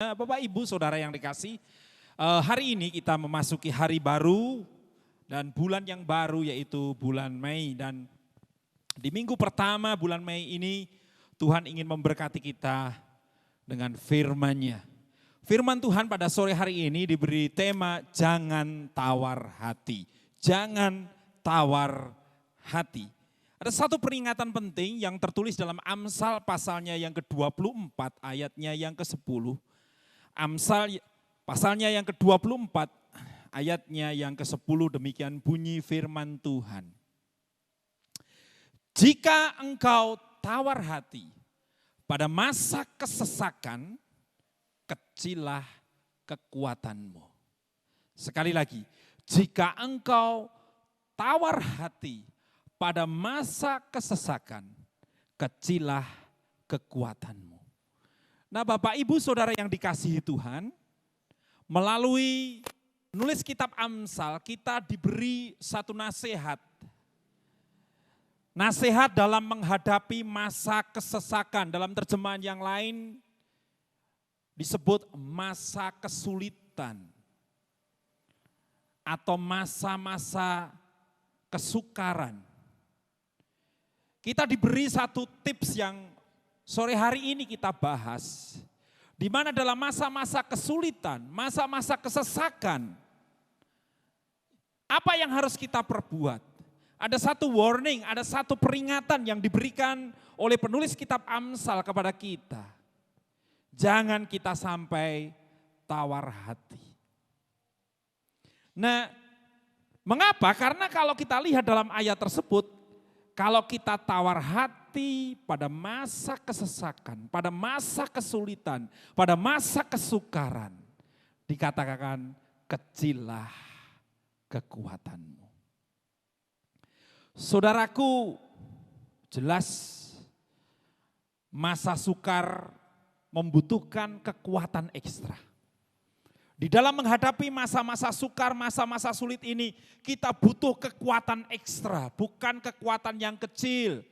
Bapak Ibu Saudara yang dikasih, hari ini kita memasuki hari baru dan bulan yang baru yaitu bulan Mei. Dan di minggu pertama bulan Mei ini Tuhan ingin memberkati kita dengan firman-Nya. Firman Tuhan pada sore hari ini diberi tema jangan tawar hati. Jangan tawar hati. Ada satu peringatan penting yang tertulis dalam Amsal pasalnya yang ke-24 ayatnya yang ke-10. Amsal pasalnya yang ke-24 ayatnya yang ke-10 demikian bunyi firman Tuhan. Jika engkau tawar hati pada masa kesesakan, kecillah kekuatanmu. Sekali lagi, jika engkau tawar hati pada masa kesesakan, kecillah kekuatanmu. Nah Bapak Ibu Saudara yang dikasihi Tuhan, melalui nulis kitab Amsal kita diberi satu nasihat. Nasihat dalam menghadapi masa kesesakan, dalam terjemahan yang lain disebut masa kesulitan atau masa-masa kesukaran. Kita diberi satu tips yang sore hari ini kita bahas, di mana dalam masa-masa kesulitan, masa-masa kesesakan, apa yang harus kita perbuat? Ada satu warning, ada satu peringatan yang diberikan oleh penulis kitab Amsal kepada kita. Jangan kita sampai tawar hati. Nah, mengapa? Karena kalau kita lihat dalam ayat tersebut, kalau kita tawar hati pada masa kesesakan, pada masa kesulitan, pada masa kesukaran, dikatakan kecillah kekuatanmu. Saudaraku, jelas masa sukar membutuhkan kekuatan ekstra. Di dalam menghadapi masa-masa sukar, masa-masa sulit ini, kita butuh kekuatan ekstra, bukan kekuatan yang kecil.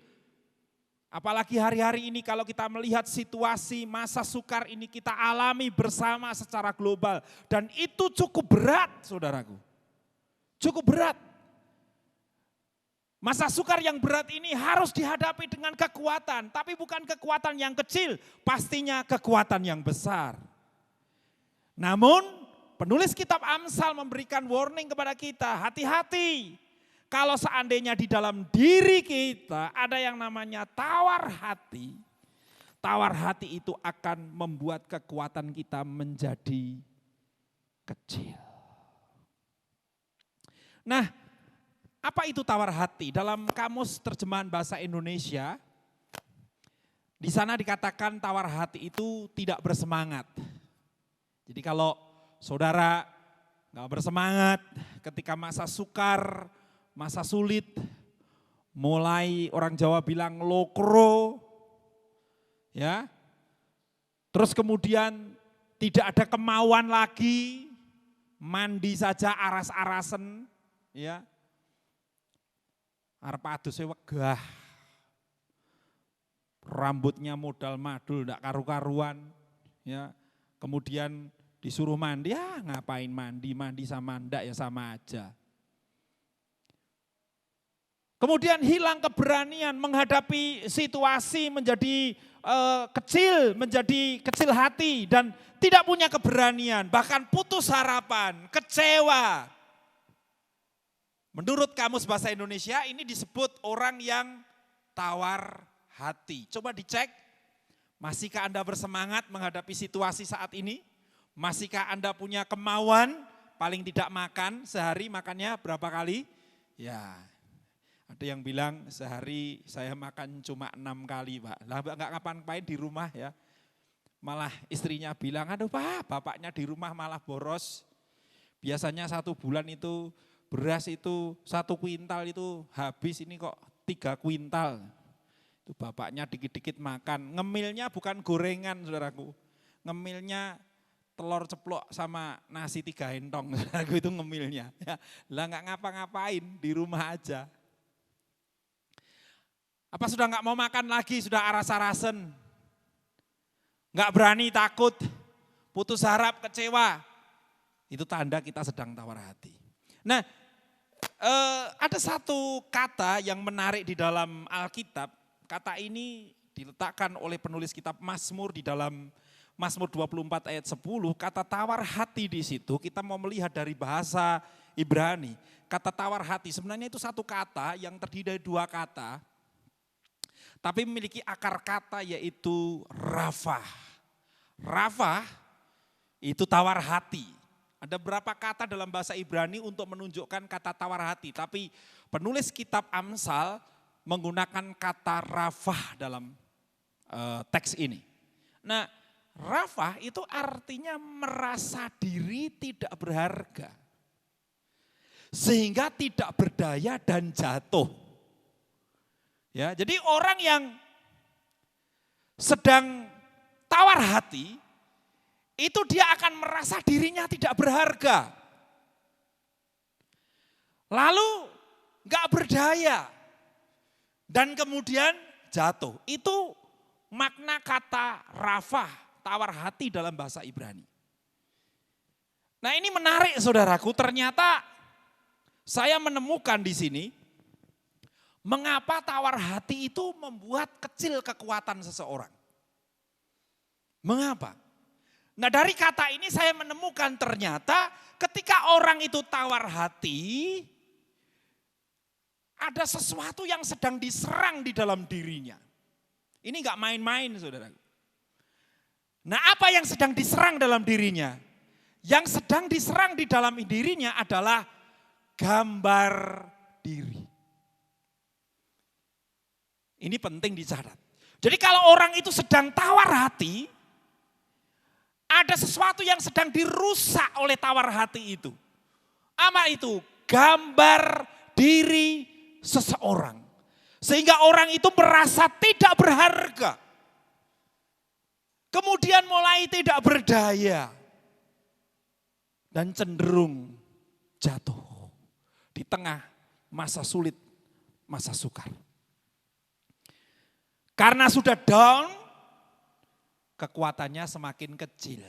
Apalagi hari-hari ini kalau kita melihat situasi masa sukar ini kita alami bersama secara global. Dan itu cukup berat saudaraku, cukup berat. Masa sukar yang berat ini harus dihadapi dengan kekuatan, tapi bukan kekuatan yang kecil, pastinya kekuatan yang besar. Namun penulis kitab Amsal memberikan warning kepada kita, hati-hati kalau seandainya di dalam diri kita ada yang namanya tawar hati. Tawar hati itu akan membuat kekuatan kita menjadi kecil. Nah, apa itu tawar hati? Dalam kamus terjemahan bahasa Indonesia, di sana dikatakan tawar hati itu tidak bersemangat. Jadi kalau saudara gak bersemangat ketika masa sukar, masa sulit, mulai orang Jawa bilang lokro, ya, terus kemudian tidak ada kemauan lagi, mandi saja aras-arasen, ya, arep aduse wegah, rambutnya modal madul ndak karu-karuan, ya, kemudian disuruh mandi, ya ngapain mandi sama ndak ya sama aja. Kemudian hilang keberanian menghadapi situasi menjadi kecil, menjadi kecil hati dan tidak punya keberanian, bahkan putus harapan, kecewa. Menurut Kamus Bahasa Indonesia ini disebut orang yang tawar hati. Coba dicek, masihkah Anda bersemangat menghadapi situasi saat ini? Masihkah Anda punya kemauan paling tidak makan sehari makannya berapa kali? Ya, ada yang bilang sehari saya makan cuma 6 kali Pak. Lah enggak ngapain-ngapain di rumah ya. Malah istrinya bilang, aduh Pak, bapaknya di rumah malah boros. Biasanya 1 bulan itu beras itu 1 kuintal itu habis, ini kok 3 kuintal. Itu bapaknya dikit-dikit makan. Ngemilnya bukan gorengan saudaraku. Ngemilnya telur ceplok sama nasi 3 entong, aku itu ngemilnya. Ya, lah nggak ngapa-ngapain, di rumah aja. Apa sudah nggak mau makan lagi, sudah aras-arasen? Nggak berani, takut, putus harap, kecewa. Itu tanda kita sedang tawar hati. Nah, ada satu kata yang menarik di dalam Alkitab. Kata ini diletakkan oleh penulis kitab Mazmur di dalam Mazmur 24 ayat 10. Kata tawar hati di situ kita mau melihat dari bahasa Ibrani. Kata tawar hati sebenarnya itu satu kata yang terdiri dari dua kata. Tapi memiliki akar kata yaitu rafah. Rafah itu tawar hati. Ada berapa kata dalam bahasa Ibrani untuk menunjukkan kata tawar hati. Tapi penulis kitab Amsal menggunakan kata rafah dalam teks ini. Nah, rafah itu artinya merasa diri tidak berharga. Sehingga tidak berdaya dan jatuh. Ya, jadi orang yang sedang tawar hati, itu dia akan merasa dirinya tidak berharga. Lalu gak berdaya. Dan kemudian jatuh. Itu makna kata rafah, tawar hati dalam bahasa Ibrani. Nah ini menarik saudaraku, ternyata saya menemukan di sini, mengapa tawar hati itu membuat kecil kekuatan seseorang. Mengapa? Nah dari kata ini saya menemukan ternyata ketika orang itu tawar hati, ada sesuatu yang sedang diserang di dalam dirinya. Ini gak main-main saudara. Nah apa yang sedang diserang dalam dirinya? Yang sedang diserang di dalam dirinya adalah gambar diri. Ini penting dicatat. Jadi kalau orang itu sedang tawar hati, ada sesuatu yang sedang dirusak oleh tawar hati itu. Apa itu? Gambar diri seseorang. Sehingga orang itu merasa tidak berharga. Kemudian mulai tidak berdaya. Dan cenderung jatuh. Di tengah masa sulit, masa sukar. Karena sudah down, kekuatannya semakin kecil.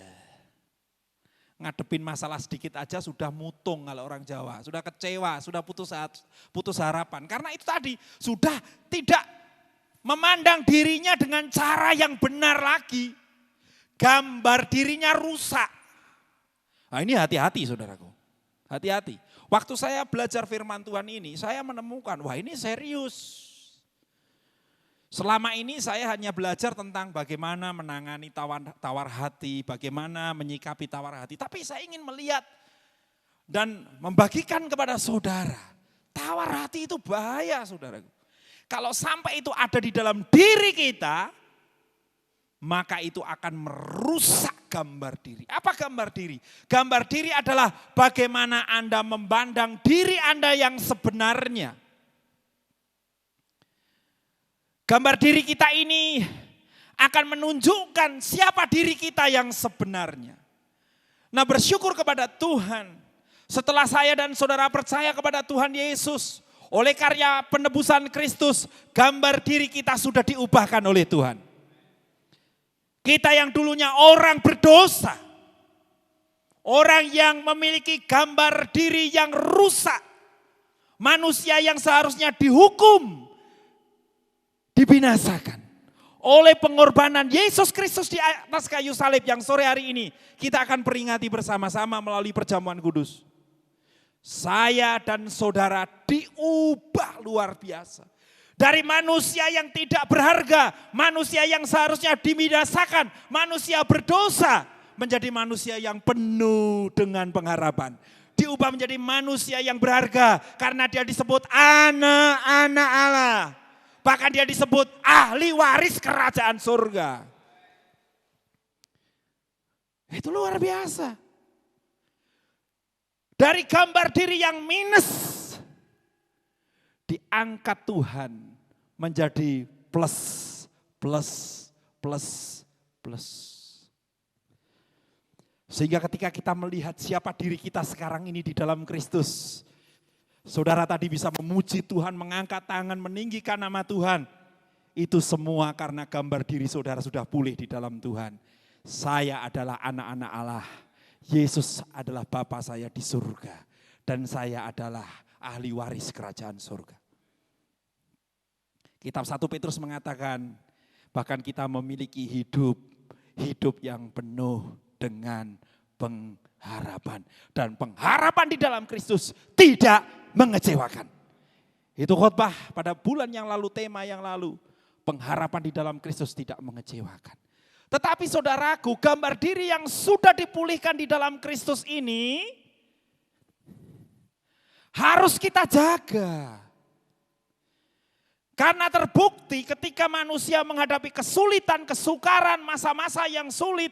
Ngadepin masalah sedikit aja sudah mutung kalau orang Jawa. Sudah kecewa, sudah putus harapan. Karena itu tadi sudah tidak memandang dirinya dengan cara yang benar lagi. Gambar dirinya rusak. Nah ini hati-hati saudaraku. Hati-hati. Waktu saya belajar firman Tuhan ini, saya menemukan, wah ini serius. Selama ini saya hanya belajar tentang bagaimana menangani tawar hati, bagaimana menyikapi tawar hati. Tapi saya ingin melihat dan membagikan kepada saudara, tawar hati itu bahaya saudara. Kalau sampai itu ada di dalam diri kita, maka itu akan merusak gambar diri. Apa gambar diri? Gambar diri adalah bagaimana Anda memandang diri Anda yang sebenarnya. Gambar diri kita ini akan menunjukkan siapa diri kita yang sebenarnya. Nah bersyukur kepada Tuhan. Setelah saya dan saudara percaya kepada Tuhan Yesus. Oleh karya penebusan Kristus, gambar diri kita sudah diubahkan oleh Tuhan. Kita yang dulunya orang berdosa. Orang yang memiliki gambar diri yang rusak. Manusia yang seharusnya dihukum. Dibinasakan oleh pengorbanan Yesus Kristus di atas kayu salib yang sore hari ini kita akan peringati bersama-sama melalui perjamuan kudus. Saya dan saudara diubah luar biasa. Dari manusia yang tidak berharga, manusia yang seharusnya dibinasakan, manusia berdosa, menjadi manusia yang penuh dengan pengharapan. Diubah menjadi manusia yang berharga karena dia disebut anak-anak Allah. Bahkan dia disebut ahli waris kerajaan surga. Itu luar biasa. Dari gambar diri yang minus, diangkat Tuhan menjadi plus, plus, plus, plus. Sehingga ketika kita melihat siapa diri kita sekarang ini di dalam Kristus, saudara tadi bisa memuji Tuhan, mengangkat tangan, meninggikan nama Tuhan. Itu semua karena gambar diri saudara sudah pulih di dalam Tuhan. Saya adalah anak-anak Allah. Yesus adalah Bapa saya di surga. Dan saya adalah ahli waris kerajaan surga. Kitab 1 Petrus mengatakan, bahkan kita memiliki hidup yang penuh dengan pengharapan. Dan pengharapan di dalam Kristus tidak mengecewakan. Itu khotbah pada bulan yang lalu, tema yang lalu. Pengharapan di dalam Kristus tidak mengecewakan. Tetapi saudaraku, gambar diri yang sudah dipulihkan di dalam Kristus ini harus kita jaga. Karena terbukti ketika manusia menghadapi kesulitan, kesukaran, masa-masa yang sulit.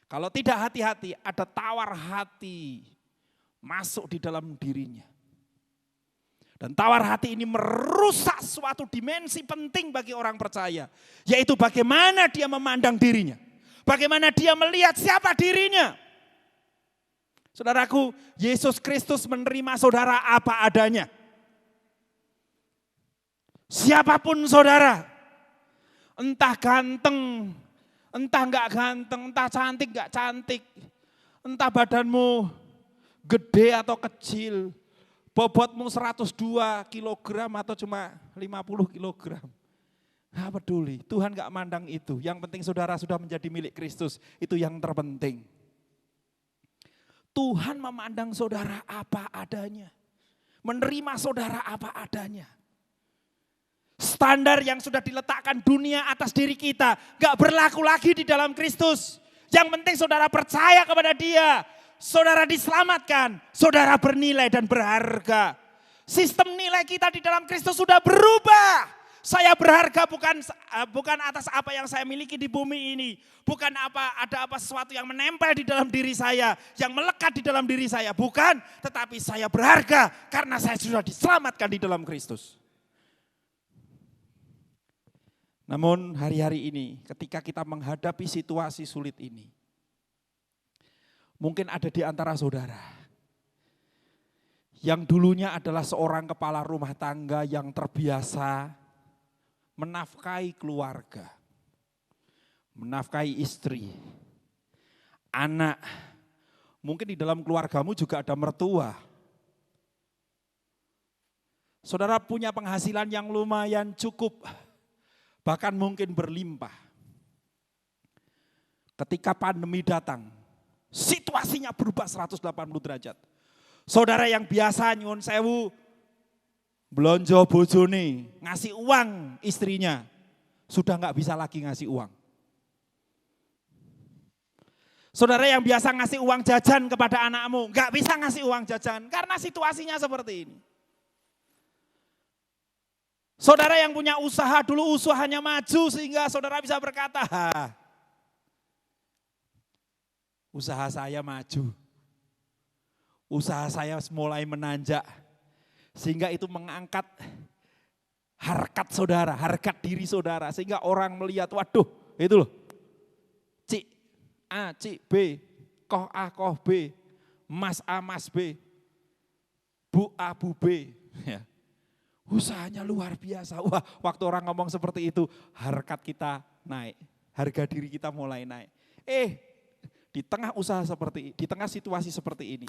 Kalau tidak hati-hati, ada tawar hati masuk di dalam dirinya. Dan tawar hati ini merusak suatu dimensi penting bagi orang percaya. Yaitu bagaimana dia memandang dirinya. Bagaimana dia melihat siapa dirinya. Saudaraku, Yesus Kristus menerima saudara apa adanya. Siapapun saudara. Entah ganteng, entah enggak ganteng, entah cantik enggak cantik. Entah badanmu gede atau kecil. Bobotmu 102 kilogram atau cuma 50 kilogram. Nggak peduli, Tuhan nggak mandang itu. Yang penting saudara sudah menjadi milik Kristus, itu yang terpenting. Tuhan memandang saudara apa adanya. Menerima saudara apa adanya. Standar yang sudah diletakkan dunia atas diri kita, nggak berlaku lagi di dalam Kristus. Yang penting saudara percaya kepada Dia. Saudara diselamatkan, saudara bernilai dan berharga. Sistem nilai kita di dalam Kristus sudah berubah. Saya berharga bukan atas apa yang saya miliki di bumi ini. Bukan ada sesuatu yang menempel di dalam diri saya, yang melekat di dalam diri saya. Bukan, tetapi saya berharga karena saya sudah diselamatkan di dalam Kristus. Namun hari-hari ini ketika kita menghadapi situasi sulit ini, mungkin ada di antara saudara yang dulunya adalah seorang kepala rumah tangga yang terbiasa menafkahi keluarga, menafkahi istri, anak. Mungkin di dalam keluargamu juga ada mertua. Saudara punya penghasilan yang lumayan cukup, bahkan mungkin berlimpah. Ketika pandemi datang, situasinya berubah 180 derajat. Saudara yang biasa nyuwun sewu, blonjo bojone, ngasih uang istrinya, sudah nggak bisa lagi ngasih uang. Saudara yang biasa ngasih uang jajan kepada anakmu, nggak bisa ngasih uang jajan karena situasinya seperti ini. Saudara yang punya usaha, dulu usahanya maju sehingga saudara bisa berkata, usaha saya maju, usaha saya mulai menanjak, sehingga itu mengangkat harkat saudara, harkat diri saudara, sehingga orang melihat, waduh itu loh, Cik A, Cik B, Koh A, Koh B, Mas A, Mas B, Bu A, Bu B, ya. Usahanya luar biasa. Wah, waktu orang ngomong seperti itu, harkat kita naik, harga diri kita mulai naik. Di tengah usaha di tengah situasi seperti ini,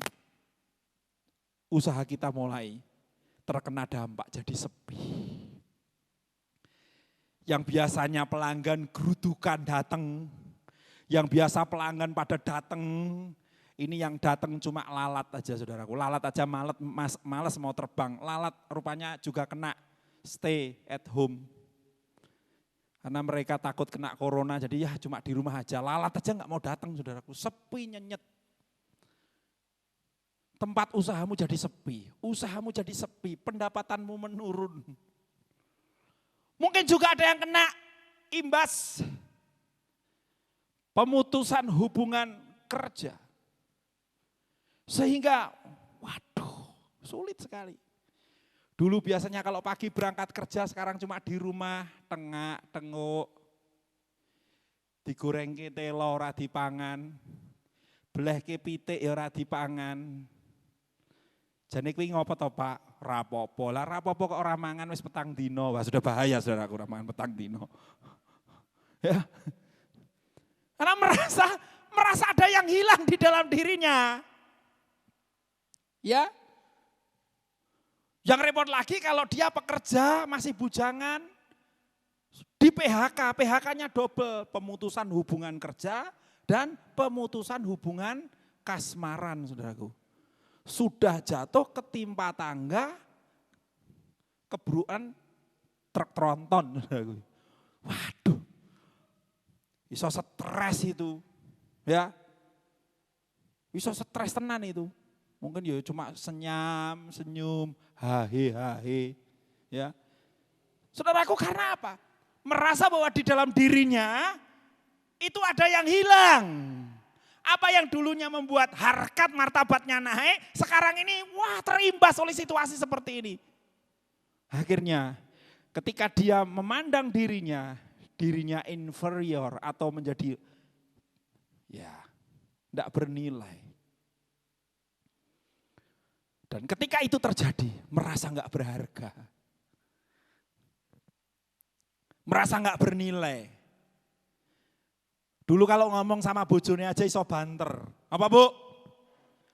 usaha kita mulai terkena dampak jadi sepi. Yang biasanya pelanggan gerudukan datang, yang biasa pelanggan pada datang, ini yang datang cuma lalat aja saudaraku, lalat aja malas mau terbang, lalat rupanya juga kena stay at home. Karena mereka takut kena corona, jadi ya cuma di rumah aja. Lalat aja nggak mau datang saudaraku, sepi nyenyet. Tempat usahamu jadi sepi, pendapatanmu menurun. Mungkin juga ada yang kena imbas pemutusan hubungan kerja. Sehingga, waduh, sulit sekali. Dulu biasanya kalau pagi berangkat kerja, sekarang cuma di rumah, tengok, digorengke telo ora dipangan, belehke pitik ya ora dipangan. Jane kuwi ngopo to, Pak? Rapopo. Lah rapopo kok ora mangan wis petang dino. Wah, sudah bahaya Saudaraku ora mangan petang dino. Ya. Karena merasa ada yang hilang di dalam dirinya. Ya. Yang repot lagi kalau dia pekerja, masih bujangan, di PHK, PHK-nya double, pemutusan hubungan kerja dan pemutusan hubungan kasmaran, saudaraku. Sudah jatuh ketimpa tangga, kebruan truk tronton, saudaraku. Waduh, bisa stres itu, ya, bisa stres tenan itu. Mungkin ya cuma senyum, hahe, ya. Saudaraku, karena apa? Merasa bahwa di dalam dirinya itu ada yang hilang. Apa yang dulunya membuat harkat martabatnya naik, sekarang ini wah terimbas oleh situasi seperti ini. Akhirnya ketika dia memandang dirinya inferior atau menjadi ya tidak bernilai. Dan ketika itu terjadi, merasa enggak berharga. Merasa enggak bernilai. Dulu kalau ngomong sama bojone aja iso banter. Apa Bu?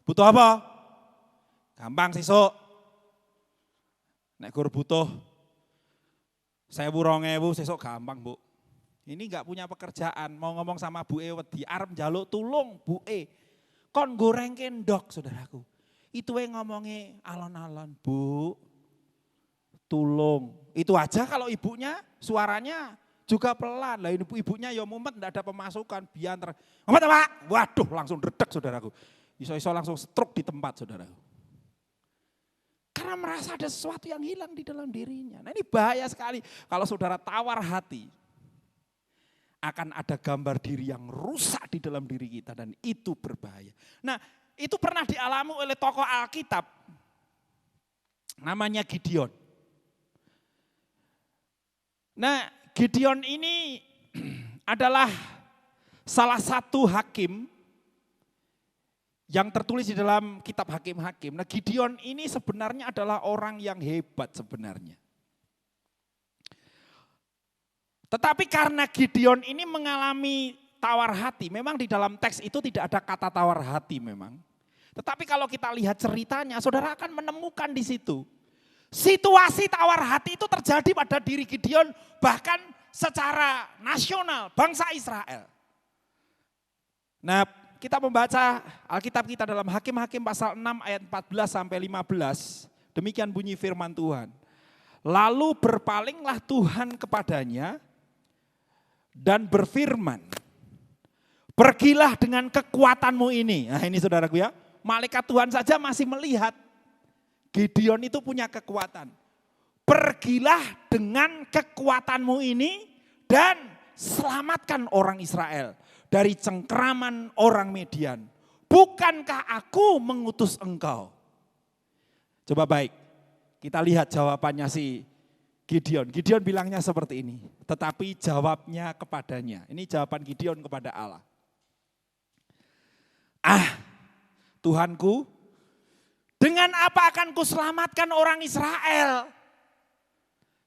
Butuh apa? Gampang sih Sok. Nek gur butuh 1.000 2.000 sesuk gampang Bu. Ini enggak punya pekerjaan, mau ngomong sama Bu E wedi arep njaluk tulung Bu E. Kon goreng kendok saudaraku. Itu yang ngomongnya alon-alon, Bu, tulung. Itu aja kalau ibunya suaranya juga pelan. Lah ibunya ya mumet enggak ada pemasukan, bianter. Mumet Pak, waduh langsung redek saudaraku. Iso-iso langsung stroke di tempat saudaraku. Karena merasa ada sesuatu yang hilang di dalam dirinya. Nah ini bahaya sekali kalau saudara tawar hati. Akan ada gambar diri yang rusak di dalam diri kita dan itu berbahaya. Nah itu pernah dialami oleh tokoh Alkitab, namanya Gideon. Nah Gideon ini adalah salah satu hakim yang tertulis di dalam kitab Hakim-Hakim. Nah Gideon ini sebenarnya adalah orang yang hebat sebenarnya. Tetapi karena Gideon ini mengalami tawar hati, memang di dalam teks itu tidak ada kata tawar hati memang. Tetapi kalau kita lihat ceritanya, saudara akan menemukan di situ. Situasi tawar hati itu terjadi pada diri Gideon, bahkan secara nasional, bangsa Israel. Nah kita membaca Alkitab kita dalam Hakim-Hakim pasal 6 ayat 14 sampai 15, demikian bunyi firman Tuhan. Lalu berpalinglah Tuhan kepadanya dan berfirman, pergilah dengan kekuatanmu ini. Nah ini saudaraku ya, malaikat Tuhan saja masih melihat Gideon itu punya kekuatan. Pergilah dengan kekuatanmu ini dan selamatkan orang Israel dari cengkraman orang Median. Bukankah aku mengutus engkau? Coba baik, kita lihat jawabannya si Gideon. Gideon bilangnya seperti ini, tetapi jawabnya kepadanya. Ini jawaban Gideon kepada Allah. Tuhanku, dengan apa akan kuselamatkan orang Israel?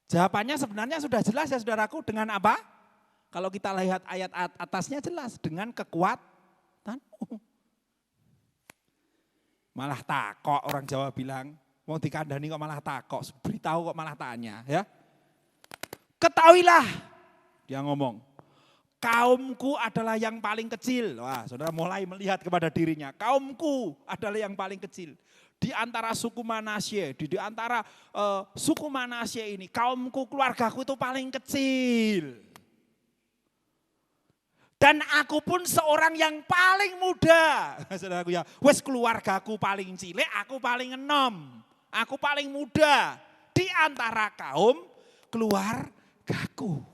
Jawabannya sebenarnya sudah jelas ya saudaraku, dengan apa? Kalau kita lihat ayat atasnya jelas, dengan kekuatanmu. Malah takok orang Jawa bilang, mau dikandani kok malah takok, beritahu kok malah tanya ya. Ketahuilah, dia ngomong, kaumku adalah yang paling kecil. Wah, saudara mulai melihat kepada dirinya. Kaumku adalah yang paling kecil. Di antara suku Manasye, di antara suku Manasye ini, kaumku, keluargaku itu paling kecil. Dan aku pun seorang yang paling muda. Saudaraku ya, wes keluargaku paling cilik, aku paling enom. Aku paling muda di antara kaum keluargaku.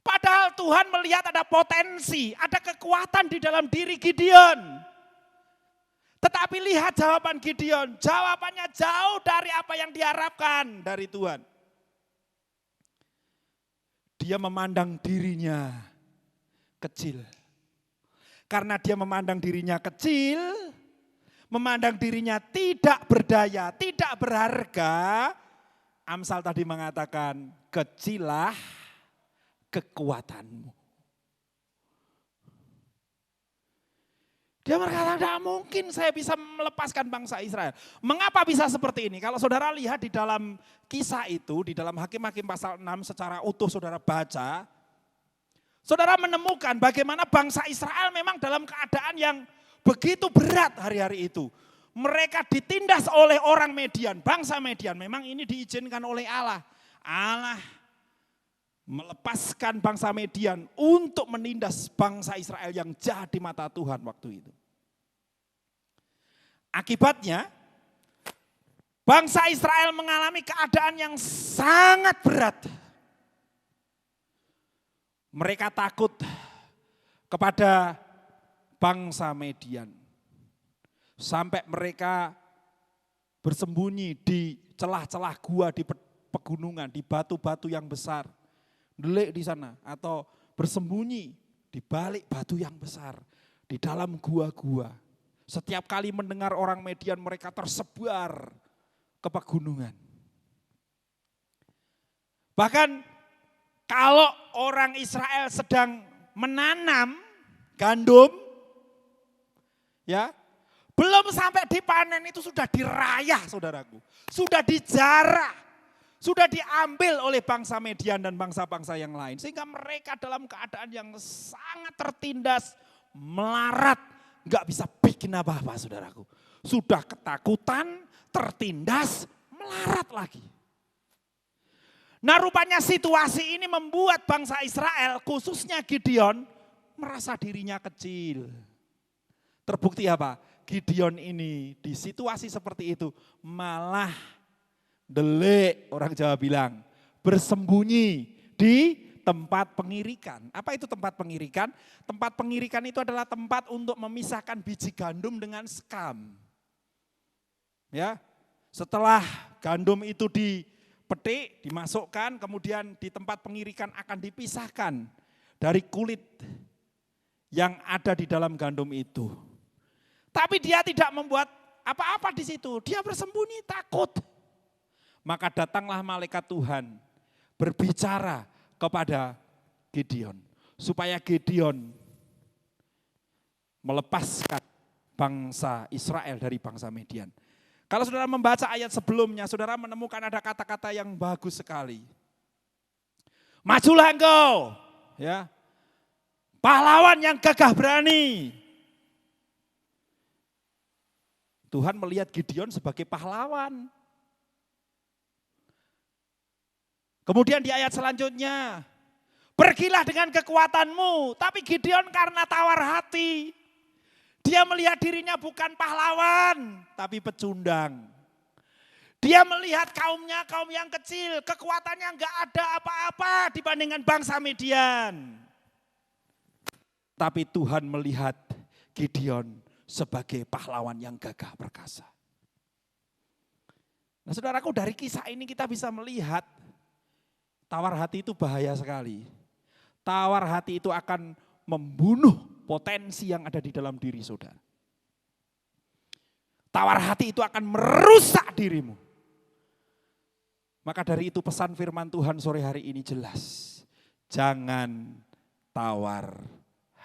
Padahal Tuhan melihat ada potensi, ada kekuatan di dalam diri Gideon. Tetapi lihat jawaban Gideon, jawabannya jauh dari apa yang diharapkan dari Tuhan. Dia memandang dirinya kecil. Karena dia memandang dirinya kecil, memandang dirinya tidak berdaya, tidak berharga. Amsal tadi mengatakan, kecilah kekuatanmu. Dia berkata, tidak mungkin saya bisa melepaskan bangsa Israel. Mengapa bisa seperti ini? Kalau saudara lihat di dalam kisah itu, di dalam Hakim-Hakim pasal 6 secara utuh saudara baca, saudara menemukan bagaimana bangsa Israel memang dalam keadaan yang begitu berat hari-hari itu. Mereka ditindas oleh orang Median, bangsa Median. Memang ini diizinkan oleh Allah. Allah melepaskan bangsa Median untuk menindas bangsa Israel yang jahat di mata Tuhan waktu itu. Akibatnya, bangsa Israel mengalami keadaan yang sangat berat. Mereka takut kepada bangsa Median. Sampai mereka bersembunyi di celah-celah gua di pegunungan, di batu-batu yang besar. Delik di sana atau bersembunyi di balik batu yang besar, di dalam gua-gua. Setiap kali mendengar orang Median mereka tersebar ke pegunungan. Bahkan kalau orang Israel sedang menanam gandum, ya, belum sampai dipanen itu sudah dirayah saudaraku, sudah dijarah. Sudah diambil oleh bangsa Median dan bangsa-bangsa yang lain. Sehingga mereka dalam keadaan yang sangat tertindas, melarat. Gak bisa bikin apa-apa saudaraku. Sudah ketakutan, tertindas, melarat lagi. Nah rupanya situasi ini membuat bangsa Israel, khususnya Gideon, merasa dirinya kecil. Terbukti apa? Gideon ini di situasi seperti itu malah delik, orang Jawa bilang, bersembunyi di tempat pengirikan. Apa itu tempat pengirikan? Tempat pengirikan itu adalah tempat untuk memisahkan biji gandum dengan sekam. Ya, setelah gandum itu dipetik, dimasukkan, kemudian di tempat pengirikan akan dipisahkan dari kulit yang ada di dalam gandum itu. Tapi dia tidak membuat apa-apa di situ, dia bersembunyi takut. Maka datanglah malaikat Tuhan berbicara kepada Gideon. Supaya Gideon melepaskan bangsa Israel dari bangsa Median. Kalau saudara membaca ayat sebelumnya, saudara menemukan ada kata-kata yang bagus sekali. Majulah engkau, ya, pahlawan yang gagah berani. Tuhan melihat Gideon sebagai pahlawan. Kemudian di ayat selanjutnya, pergilah dengan kekuatanmu. Tapi Gideon karena tawar hati, dia melihat dirinya bukan pahlawan, tapi pecundang. Dia melihat kaumnya kaum yang kecil, kekuatannya enggak ada apa-apa dibandingkan bangsa Median. Tapi Tuhan melihat Gideon sebagai pahlawan yang gagah perkasa. Nah saudaraku, dari kisah ini kita bisa melihat tawar hati itu bahaya sekali. Tawar hati itu akan membunuh potensi yang ada di dalam diri saudara. Tawar hati itu akan merusak dirimu. Maka dari itu pesan firman Tuhan sore hari ini jelas. Jangan tawar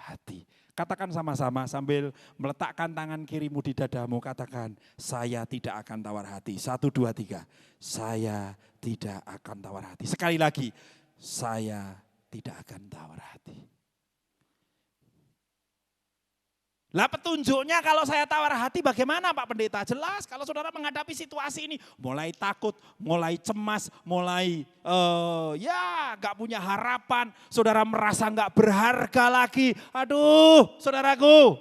hati. Katakan sama-sama sambil meletakkan tangan kirimu di dadamu, katakan, saya tidak akan tawar hati. 1, 2, 3. Saya tidak akan tawar hati. Sekali lagi, saya tidak akan tawar hati. Lah petunjuknya kalau saya tawar hati bagaimana Pak Pendeta? Jelas kalau saudara menghadapi situasi ini mulai takut, mulai cemas, mulai gak punya harapan. Saudara merasa gak berharga lagi. Aduh saudaraku.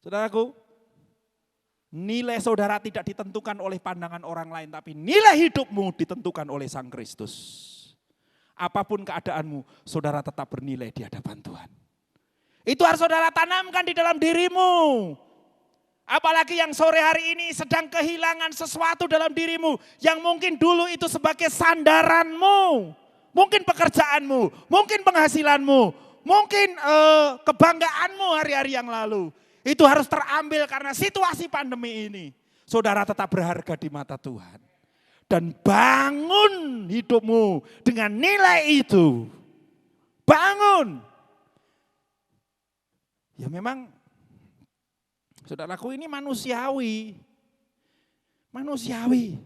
Saudaraku, nilai saudara tidak ditentukan oleh pandangan orang lain. Tapi nilai hidupmu ditentukan oleh Sang Kristus. Apapun keadaanmu, saudara tetap bernilai di hadapan Tuhan. Itu harus saudara tanamkan di dalam dirimu. Apalagi yang sore hari ini sedang kehilangan sesuatu dalam dirimu. Yang mungkin dulu itu sebagai sandaranmu. Mungkin pekerjaanmu, mungkin penghasilanmu, mungkin kebanggaanmu hari-hari yang lalu. Itu harus terambil karena situasi pandemi ini. Saudara tetap berharga di mata Tuhan. Dan bangun hidupmu dengan nilai itu. Bangun. Ya memang, saudaraku, ini manusiawi. Manusiawi.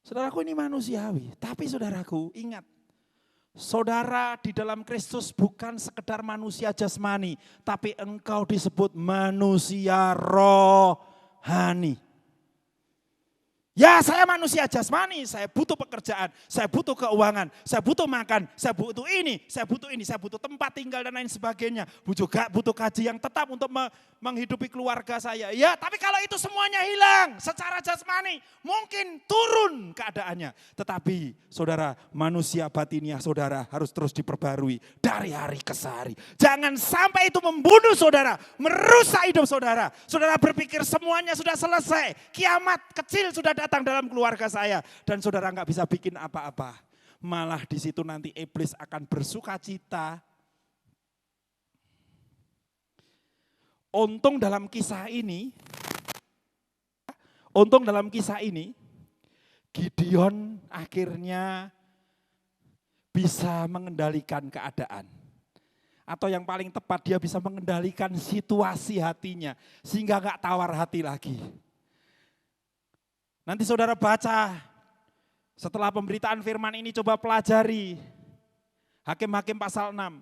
Saudaraku, ini manusiawi. Tapi saudaraku, ingat, saudara di dalam Kristus bukan sekedar manusia jasmani, tapi engkau disebut manusia rohani. Ya, saya manusia jasmani, saya butuh pekerjaan, saya butuh keuangan, saya butuh makan, saya butuh ini, saya butuh tempat tinggal dan lain sebagainya. Juga butuh gaji yang tetap untuk menghidupi keluarga saya. Ya, tapi kalau itu semuanya hilang secara jasmani, mungkin turun keadaannya. Tetapi saudara, manusia batiniah saudara harus terus diperbarui dari hari ke hari. Jangan sampai itu membunuh saudara, merusak hidup saudara. Saudara berpikir semuanya sudah selesai, kiamat kecil sudah datang dalam keluarga saya dan saudara nggak bisa bikin apa-apa. Malah di situ nanti iblis akan bersuka cita. Untung dalam kisah ini, Gideon akhirnya bisa mengendalikan keadaan. Atau yang paling tepat, dia bisa mengendalikan situasi hatinya sehingga nggak tawar hati lagi. Nanti saudara baca, setelah pemberitaan firman ini coba pelajari. Hakim-Hakim pasal 6.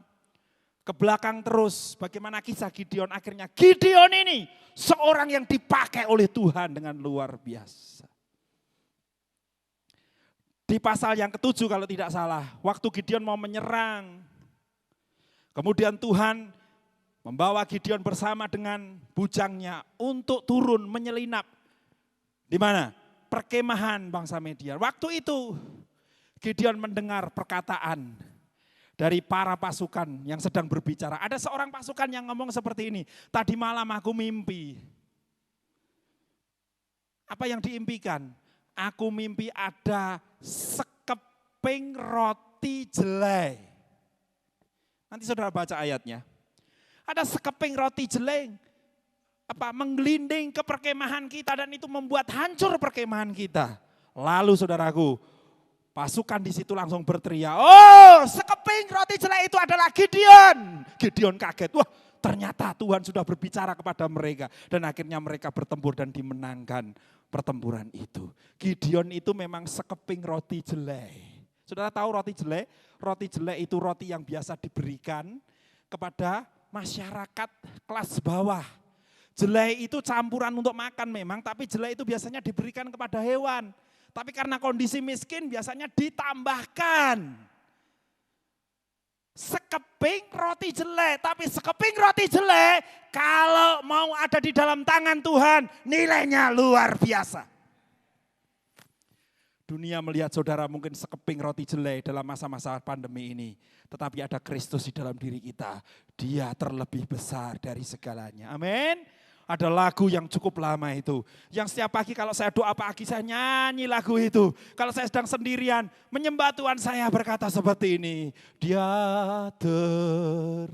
Ke belakang terus bagaimana kisah Gideon. Akhirnya Gideon ini seorang yang dipakai oleh Tuhan dengan luar biasa. Di pasal yang ke-7 kalau tidak salah, waktu Gideon mau menyerang. Kemudian Tuhan membawa Gideon bersama dengan bujangnya untuk turun menyelinap. Di mana? Perkemahan bangsa Midian. Waktu itu Gideon mendengar perkataan dari para pasukan yang sedang berbicara. Ada seorang pasukan yang ngomong seperti ini, tadi malam aku mimpi. Apa yang diimpikan? Aku mimpi ada sekeping roti jelai. Nanti saudara baca ayatnya. Ada sekeping roti jelai. Menggelinding ke perkemahan kita dan itu membuat hancur perkemahan kita. Lalu saudaraku, pasukan di situ langsung berteriak, oh sekeping roti jelai itu adalah Gideon. Gideon kaget, wah ternyata Tuhan sudah berbicara kepada mereka. Dan akhirnya mereka bertempur dan dimenangkan pertempuran itu. Gideon itu memang sekeping roti jelai. Saudara tahu roti jelai? Roti jelai itu roti yang biasa diberikan kepada masyarakat kelas bawah. Jelai itu campuran untuk makan memang, tapi jelai itu biasanya diberikan kepada hewan. Tapi karena kondisi miskin biasanya ditambahkan. Sekeping roti jelai, tapi sekeping roti jelai kalau mau ada di dalam tangan Tuhan nilainya luar biasa. Dunia melihat saudara mungkin sekeping roti jelai dalam masa-masa pandemi ini. Tetapi ada Kristus di dalam diri kita. Dia terlebih besar dari segalanya. Amin. Ada lagu yang cukup lama itu. Yang setiap pagi kalau saya doa pagi saya nyanyi lagu itu. Kalau saya sedang sendirian menyembah Tuhan saya berkata seperti ini. Dia terlebih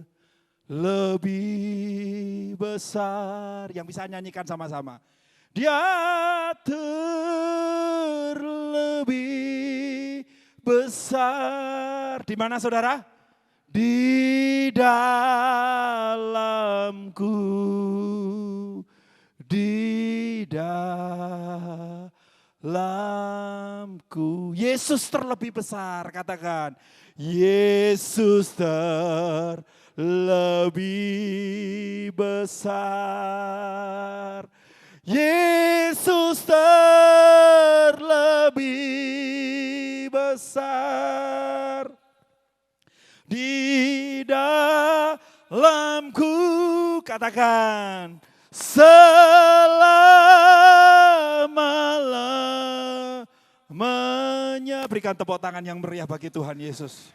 besar. Yang bisa nyanyikan sama-sama. Dia terlebih besar. Di mana saudara? Di dalamku, di dalamku. Yesus terlebih besar, katakan. Yesus terlebih besar. Yesus terlebih besar. Di dalamku, katakan, selama-lamanya. Berikan tepuk tangan yang meriah bagi Tuhan Yesus.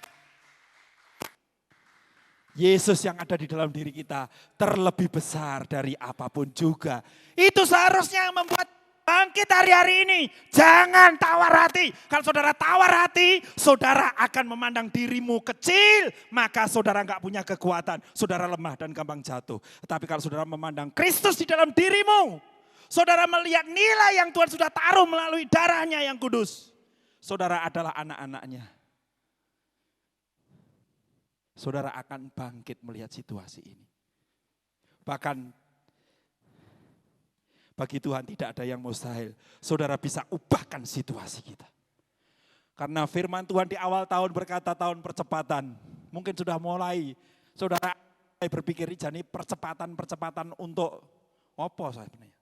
Yesus yang ada di dalam diri kita terlebih besar dari apapun juga. Itu seharusnya yang membuat bangkit hari-hari ini. Jangan tawar hati. Kalau saudara tawar hati, saudara akan memandang dirimu kecil. Maka saudara enggak punya kekuatan. Saudara lemah dan gampang jatuh. Tapi kalau saudara memandang Kristus di dalam dirimu. Saudara melihat nilai yang Tuhan sudah taruh melalui darahnya yang kudus. Saudara adalah anak-anaknya. saudara akan bangkit melihat situasi ini. Bahkan bagi Tuhan tidak ada yang mustahil. Saudara bisa ubahkan situasi kita. Karena firman Tuhan di awal tahun berkata tahun percepatan. Mungkin sudah mulai, saudara berpikir jadi percepatan untuk apa sebenarnya.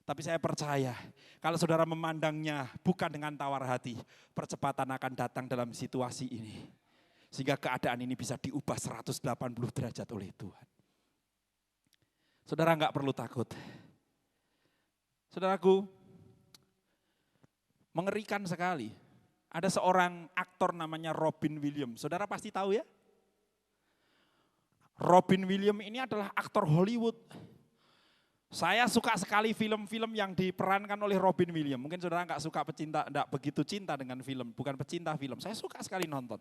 Tapi saya percaya kalau saudara memandangnya bukan dengan tawar hati, percepatan akan datang dalam situasi ini. Sehingga keadaan ini bisa diubah 180 derajat oleh Tuhan. Saudara enggak perlu takut. Saudaraku, mengerikan sekali. Ada seorang aktor namanya Robin Williams. Saudara pasti tahu ya? Robin Williams ini adalah aktor Hollywood. Saya suka sekali film-film yang diperankan oleh Robin Williams. Mungkin saudara enggak suka enggak begitu cinta dengan film, bukan pecinta film. Saya suka sekali nonton.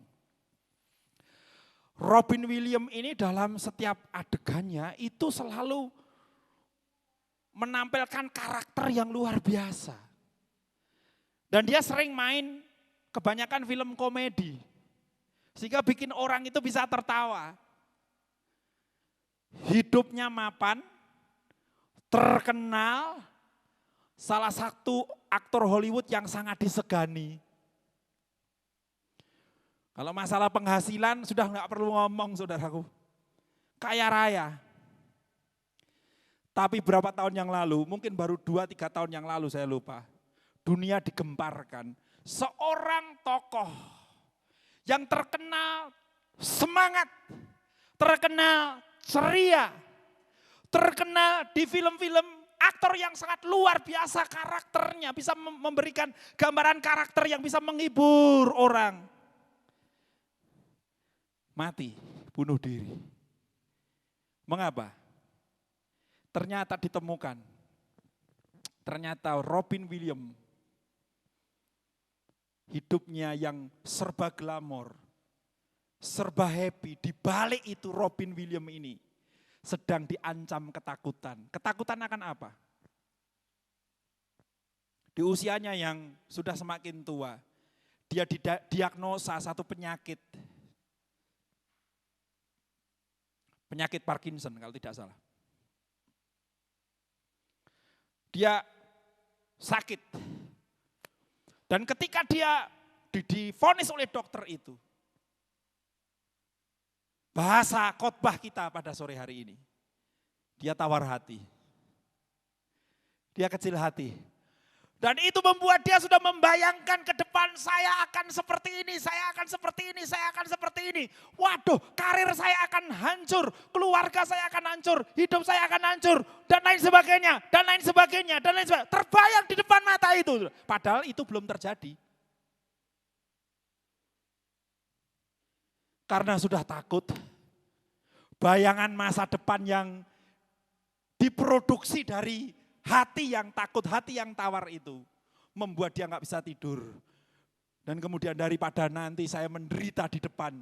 Robin Williams ini dalam setiap adegannya itu selalu menampilkan karakter yang luar biasa. Dan dia sering main kebanyakan film komedi. Sehingga bikin orang itu bisa tertawa. Hidupnya mapan, terkenal, salah satu aktor Hollywood yang sangat disegani. Kalau masalah penghasilan sudah enggak perlu ngomong saudaraku. Kaya raya. Tapi berapa tahun yang lalu, mungkin baru 2-3 tahun yang lalu saya lupa. Dunia digemparkan. Seorang tokoh yang terkenal semangat, terkenal ceria, terkenal di film-film, aktor yang sangat luar biasa karakternya, bisa memberikan gambaran karakter yang bisa menghibur orang. Mati, bunuh diri. Mengapa? Ternyata ditemukan. Ternyata Robin Williams hidupnya yang serba glamor, serba happy. Di balik itu Robin Williams ini sedang diancam ketakutan. Ketakutan akan apa? Di usianya yang sudah semakin tua, dia didiagnosa satu penyakit. Penyakit Parkinson kalau tidak salah. Dia sakit. Dan ketika dia divonis oleh dokter itu, bahasa khotbah kita pada sore hari ini, dia tawar hati. Dia kecil hati. Dan itu membuat dia sudah membayangkan ke depan, saya akan seperti ini, saya akan seperti ini, saya akan seperti ini. Waduh, karir saya akan hancur, keluarga saya akan hancur, hidup saya akan hancur, dan lain sebagainya, dan lain sebagainya, dan lain sebagainya. Terbayang di depan mata itu, padahal itu belum terjadi. Karena sudah takut, bayangan masa depan yang diproduksi dari hati yang takut, hati yang tawar itu membuat dia nggak bisa tidur. Dan kemudian daripada nanti saya menderita di depan,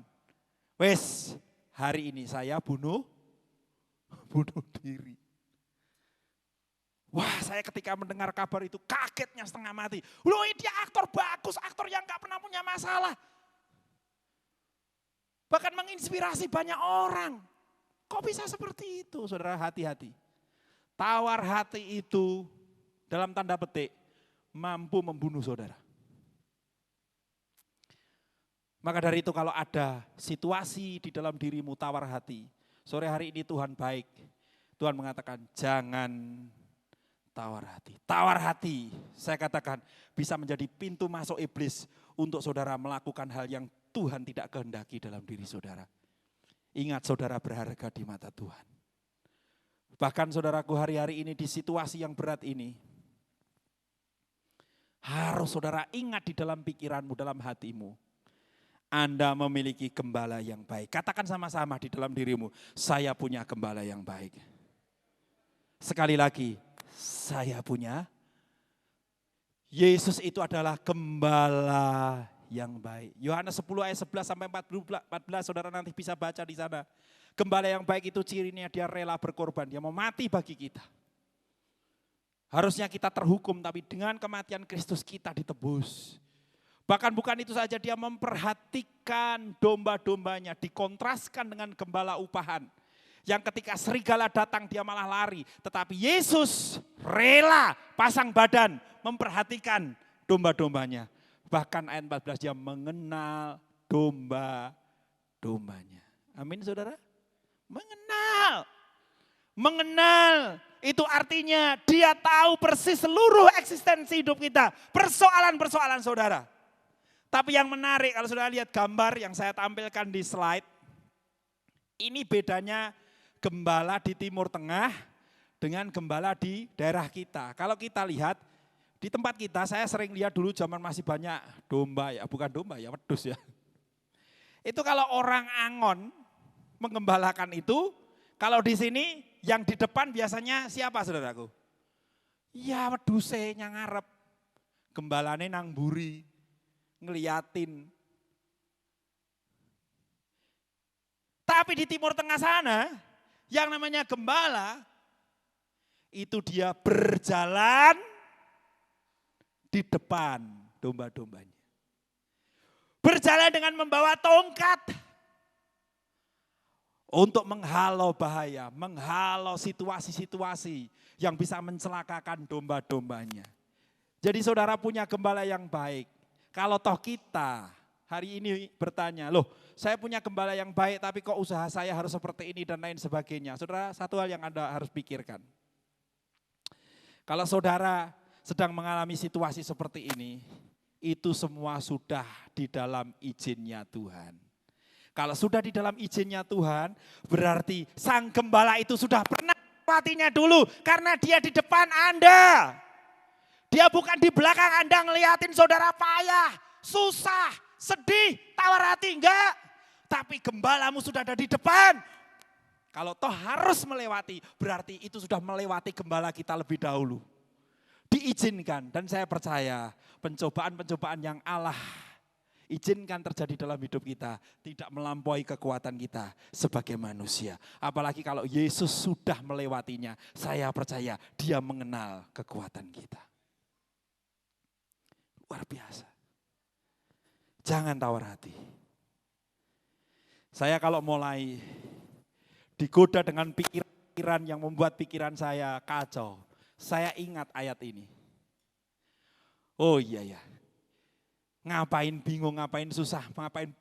wes hari ini saya bunuh diri. Wah, saya ketika mendengar kabar itu kagetnya setengah mati. Loh, dia aktor bagus, aktor yang nggak pernah punya masalah. Bahkan menginspirasi banyak orang. Kok bisa seperti itu, saudara? Hati-hati. Tawar hati itu dalam tanda petik mampu membunuh saudara. Maka dari itu kalau ada situasi di dalam dirimu tawar hati, sore hari ini Tuhan baik. Tuhan mengatakan jangan tawar hati. Tawar hati, saya katakan bisa menjadi pintu masuk iblis untuk saudara melakukan hal yang Tuhan tidak kehendaki dalam diri saudara. Ingat saudara berharga di mata Tuhan. Bahkan saudaraku hari-hari ini di situasi yang berat ini, harus saudara ingat di dalam pikiranmu, dalam hatimu, Anda memiliki gembala yang baik. Katakan sama-sama di dalam dirimu, saya punya gembala yang baik. Sekali lagi, saya punya. Yesus itu adalah gembala yang baik. Yohanes 10 ayat 11 sampai 14, saudara nanti bisa baca di sana. Gembala yang baik itu cirinya dia rela berkorban, dia mau mati bagi kita. Harusnya kita terhukum, tapi dengan kematian Kristus kita ditebus. Bahkan bukan itu saja, dia memperhatikan domba-dombanya, dikontraskan dengan gembala upahan. Yang ketika serigala datang dia malah lari. Tetapi Yesus rela pasang badan memperhatikan domba-dombanya. Bahkan ayat 14 dia mengenal domba-dombanya. Amin saudara? Mengenal. Mengenal itu artinya dia tahu persis seluruh eksistensi hidup kita. Persoalan-persoalan saudara. Tapi yang menarik kalau saudara lihat gambar yang saya tampilkan di slide. Ini bedanya gembala di Timur Tengah dengan gembala di daerah kita. Kalau kita lihat di tempat kita, saya sering lihat dulu zaman masih banyak domba ya, bukan domba ya, wedus ya. Itu kalau orang Angon menggembalakan itu, kalau di sini yang di depan biasanya siapa saudaraku? Ya weduse yang ngarep, gembalane nang mburi, ngeliatin. Tapi di Timur Tengah sana, yang namanya gembala, itu dia berjalan di depan domba-dombanya. Berjalan dengan membawa tongkat untuk menghalau bahaya, menghalau situasi-situasi yang bisa mencelakakan domba-dombanya. Jadi saudara punya gembala yang baik. Kalau toh kita hari ini bertanya, loh saya punya gembala yang baik tapi kok usaha saya harus seperti ini dan lain sebagainya. Saudara, satu hal yang Anda harus pikirkan. Kalau saudara sedang mengalami situasi seperti ini, itu semua sudah di dalam izinnya Tuhan. Kalau sudah di dalam izinnya Tuhan, berarti sang gembala itu sudah pernah melewatinya dulu karena dia di depan Anda. Dia bukan di belakang Anda ngeliatin saudara payah, susah, sedih, tawar hati, enggak. Tapi gembalamu sudah ada di depan. Kalau toh harus melewati, berarti itu sudah melewati gembala kita lebih dahulu. Diizinkan, dan saya percaya pencobaan-pencobaan yang Allah izinkan terjadi dalam hidup kita tidak melampaui kekuatan kita sebagai manusia. Apalagi kalau Yesus sudah melewatinya, saya percaya dia mengenal kekuatan kita. Luar biasa. Jangan tawar hati. Saya kalau mulai digoda dengan pikiran yang membuat pikiran saya kacau, saya ingat ayat ini. Oh iya ya, ngapain bingung, ngapain susah, ngapain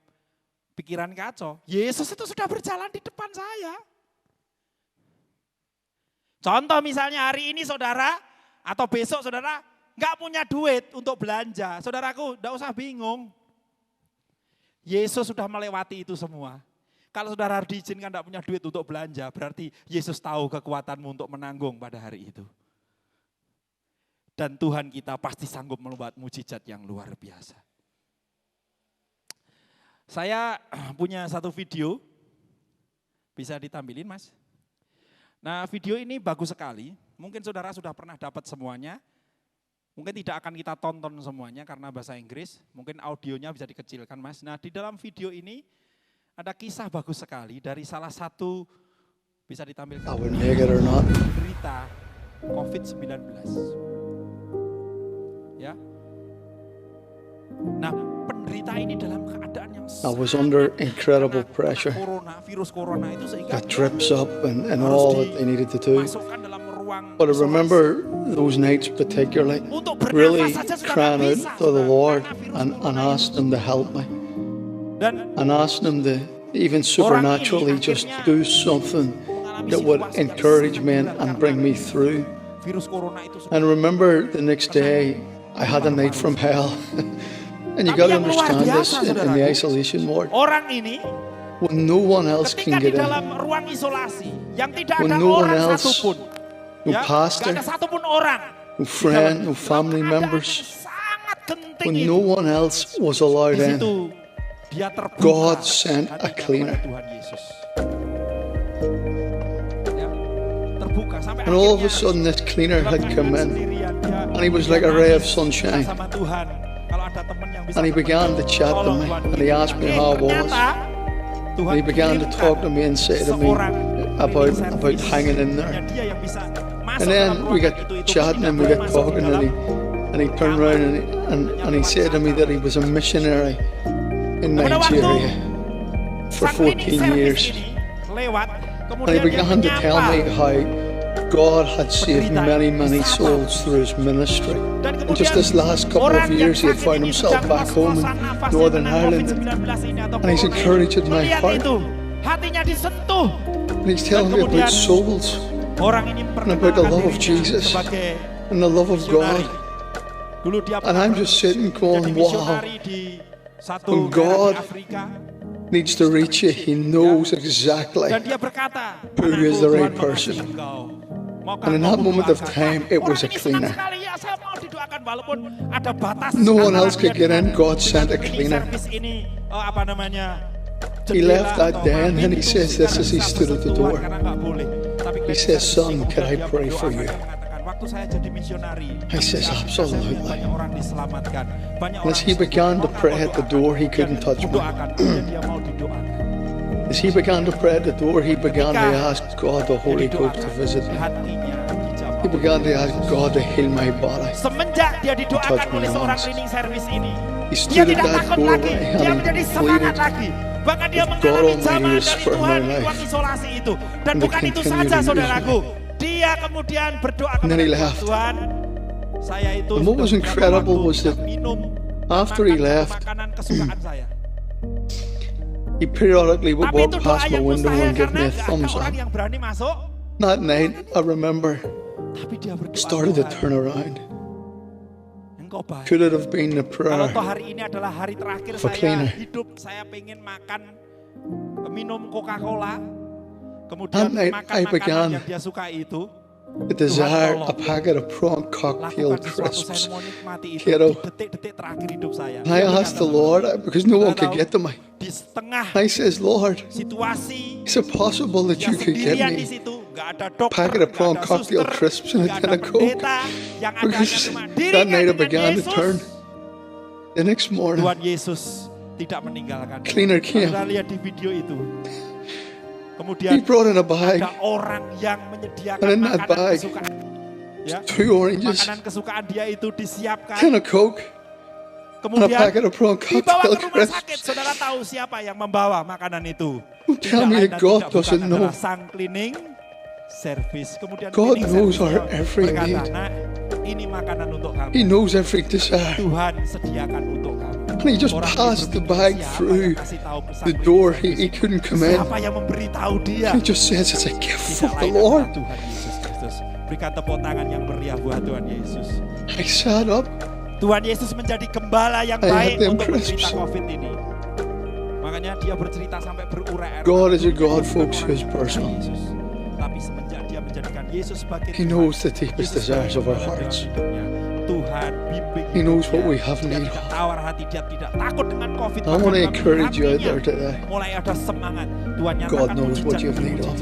pikiran kacau. Yesus itu sudah berjalan di depan saya. Contoh misalnya hari ini saudara, atau besok saudara nggak punya duit untuk belanja. Saudaraku, nggak usah bingung. Yesus sudah melewati itu semua. Kalau saudara diizinkan tidak punya duit untuk belanja, berarti Yesus tahu kekuatanmu untuk menanggung pada hari itu. Dan Tuhan kita pasti sanggup membuat mujizat yang luar biasa. Saya punya satu video, bisa ditampilin Mas. Nah video ini bagus sekali, mungkin saudara sudah pernah dapat semuanya. Mungkin tidak akan kita tonton semuanya karena bahasa Inggris, mungkin audionya bisa dikecilkan Mas. Nah di dalam video ini ada kisah bagus sekali dari salah satu, bisa ditampilkan, penderita COVID-19. Ya. Nah penderita ini dalam keadaan yang I was under incredible pressure. Virus corona itu sehingga Got drips up and all that they needed to do. masukkan dalam ruang But I remember those nights particularly, really crying out to the Lord and asked Him to help me. And asked Him to even supernaturally just do something that would encourage me and bring me through. And remember the next day, I had a night from hell. And you got to understand this in the isolation ward. Orang ini when no one else ketika can di get in, dalam ruang isolasi yang tidak when ada no one orang else, satupun, no ya, pastor, tidak ada satupun orang, no friend, no family dalam keadaan members, yang sangat genting when itu, no one else was allowed di in, situ dia terbuka God sent a hatinya cleaner. kepada Tuhan Yesus. Ya, terbuka sampai And all of a akhirnya sudden this cleaner dalam had come keadaan in, sendirian, dia and he was like a ray of sunshine. sama Tuhan. Kalau ada teman yang bisa And he began to chat to me, and he asked me how I was. And he began to talk to me and say to me about hanging in there. And then we got chatting and we got talking, and And he turned around and he said to me that he was a missionary in Nigeria for 14 years. And he began to tell me how God had saved many souls through his ministry. And just this last couple of years, he had found himself back home in Northern Ireland. And he's encouraging my heart. And he's telling me about souls and about the love of Jesus and the love of God. And I'm just sitting going, wow, when God needs to reach you, he knows exactly who is the right person. And in that moment of time, it was a cleaner. No one else could get in, God sent a cleaner. He left that day and then he says this as he stood at the door. He says, son, can I pray for you? I says, absolutely. And as he began to pray at the door, he couldn't touch me. As he began to pray at the door, he began to ask God, the Holy Ghost, to visit me. He began to ask God to heal my body, to touch my lungs. He stood at that doorway and he pleaded with God Almighty to spare my life and to continue to use me. And then he left. And what was incredible was that after he left, he periodically would walk past my window and give me a thumbs up. That night, I remember, started to turn around. Could it have been the prayer of a cleaner? That night I began to desire a packet of prawn cocktail crisps, kiddo. And I asked the Lord, because no one could get to me. I says, Lord, is it possible that you could get me a packet of prawn cocktail crisps and a tin of Coke? Because that night I began to turn. The next morning, cleaner came. He brought in a bag, and in that bag, 2 oranges, tin of Coke, and a packet of prawn cocktail crisps. Don't tell me that God doesn't know. God knows our every need. He knows every desire. And he just passed the bag through the door. He couldn't come in. He just says it's a gift from the Lord. I sat up. Tuhan Yesus menjadi gembala yang baik untuk penderita COVID ini. Makanya dia bercerita sampai berurai. God is a God, folks, who is personal. Tapi semenjak dia menjadikan Yesus sebagai He knows the deepest desires of our hearts. Tuhan bimbing. He knows what we have need of. Tawar hati dia tidak takut dengan COVID. I want to encourage you out there today. Mulai ada semangat. Tuhan God knows what you have need of.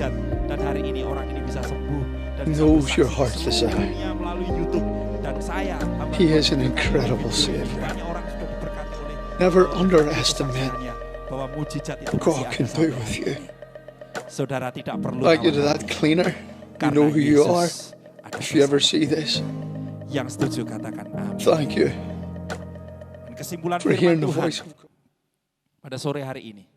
Dan hari ini orang ini bisa sembuh. He knows your heart's desire. Melalui YouTube dan saya. He is an incredible Savior. Never underestimate what God can do with you. Saudara tidak perlu like you to that cleaner. You know who you are. If you ever see this, yang setuju katakan amin. Thank you Kesimpulan for hearing the Tuhan voice of God. Pada sore hari ini,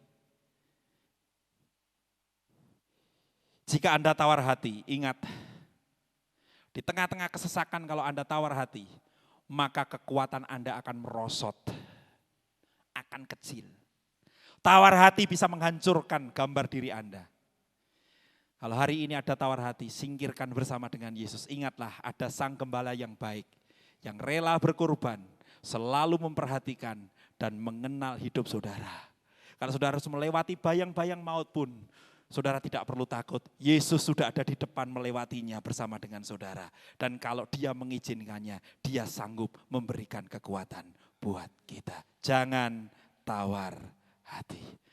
jika Anda tawar hati, ingat, di tengah-tengah kesesakan kalau Anda tawar hati, maka kekuatan Anda akan merosot, akan kecil. Tawar hati bisa menghancurkan gambar diri Anda. Kalau hari ini ada tawar hati, singkirkan bersama dengan Yesus. Ingatlah ada Sang Gembala yang baik, yang rela berkorban, selalu memperhatikan dan mengenal hidup saudara. Kalau saudara harus melewati bayang-bayang maut pun, saudara tidak perlu takut. Yesus sudah ada di depan melewatinya bersama dengan saudara. Dan kalau dia mengizinkannya, dia sanggup memberikan kekuatan buat kita. Jangan tawar hati.